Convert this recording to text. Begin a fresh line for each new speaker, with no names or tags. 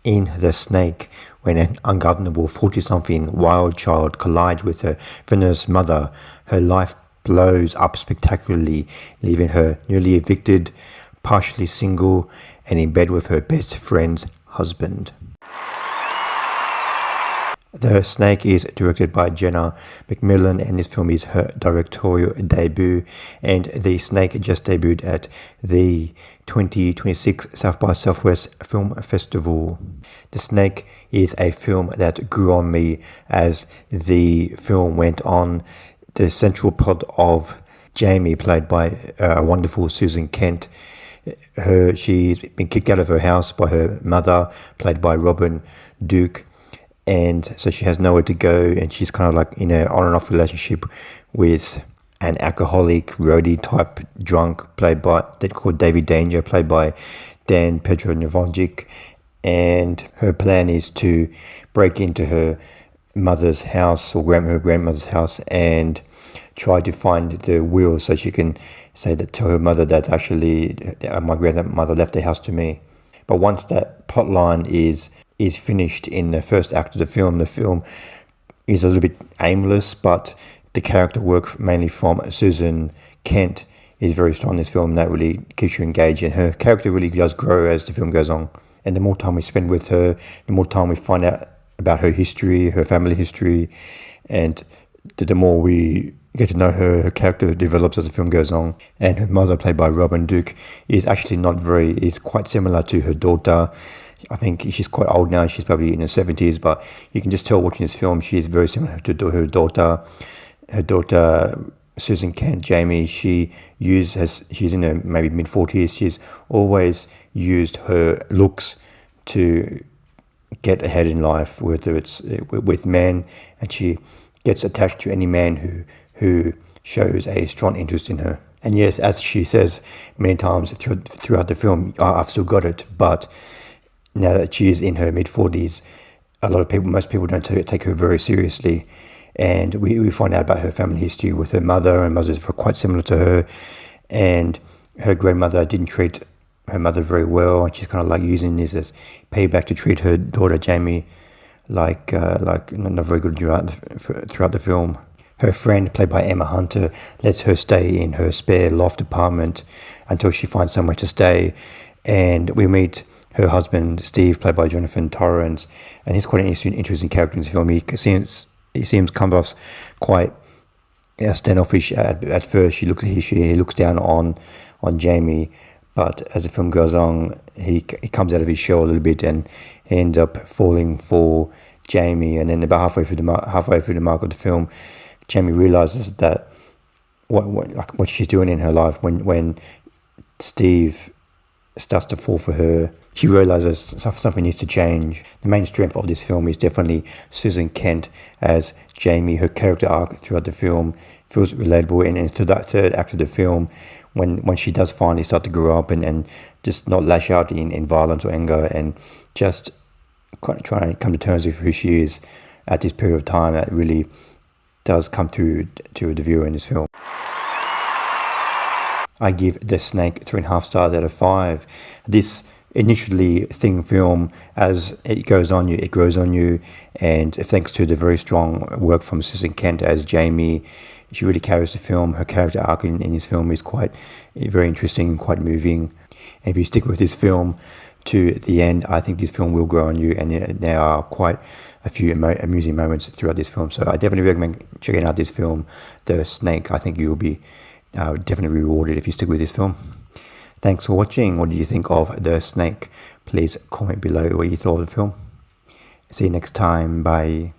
In The Snake, when an ungovernable 40-something wild child collides with her venomous mother, her life blows up spectacularly, leaving her newly evicted, partially single, and in bed with her best friend's husband. The Snake is directed by Jenna MacMillan, and this film is her directorial debut, and The Snake just debuted at the 2026 South by Southwest Film Festival. The Snake is a film that grew on me as the film went on. The central plot of Jamie, played by a wonderful Susan Kent, she's been kicked out of her house by her mother, played by Robin Duke, and so she has nowhere to go, and she's kind of like in an on and off relationship with an alcoholic roadie type drunk called David Danger, played by Dan Petronijevic, and her plan is to break into her mother's house, or her grandmother's house, and try to find the will so she can tell her mother that actually my grandmother left the house to me. But once that plot line is finished in the first act of the film is a little bit aimless, but the character work mainly from Susan Kent is very strong in this film. That really keeps you engaged, and her character really does grow as the film goes on. And the more time we spend with her, the more time we find out about her history, her family history, and the more we get to know her character develops as the film goes on. And her mother, played by Robin Duke, is actually is quite similar to her daughter. I think she's quite old now, she's probably in her 70s, but you can just tell watching this film she is very similar to her daughter. Her daughter, Susan Kent, Jamie, she's in her maybe mid-40s. She's always used her looks to get ahead in life, whether it's with men, and she gets attached to any man who shows a strong interest in her. And yes, as she says many times throughout the film, I've still got it, but now that she is in her mid-40s, most people don't take her very seriously. And we find out about her family history with her mother, and mother's quite similar to her, and her grandmother didn't treat her mother very well, and she's kind of like using this as payback to treat her daughter Jamie like not very good throughout the film. Her friend, played by Emma Hunter, lets her stay in her spare loft apartment until she finds somewhere to stay, and we meet her husband Steve, played by Jonathan Torrens, and he's quite an interesting character in this film. He seems come off quite standoffish at first. He looks down on Jamie, but as the film goes on, he comes out of his shell a little bit, and he ends up falling for Jamie. And then about halfway through the mark of the film, Jamie realizes that what she's doing in her life when Steve starts to fall for her, she realizes something needs to change. The main strength of this film is definitely Susan Kent as Jamie. Her character arc throughout the film feels relatable, and to that third act of the film, when she does finally start to grow up and just not lash out in violence or anger, and just try to come to terms with who she is at this period of time, that really does come through to the viewer in this film. I give The Snake 3.5 stars out of 5. This initially thin film, as it goes on you, it grows on you, and thanks to the very strong work from Susan Kent as Jamie, she really carries the film. Her character arc in this film is very interesting and quite moving. And if you stick with this film to the end, I think this film will grow on you, and there are quite a few amusing moments throughout this film. So I definitely recommend checking out this film, The Snake. I think you will be definitely rewarded if you stick with this film. Thanks for watching. What did you think of The Snake? Please comment below what you thought of the film. See you next time. Bye.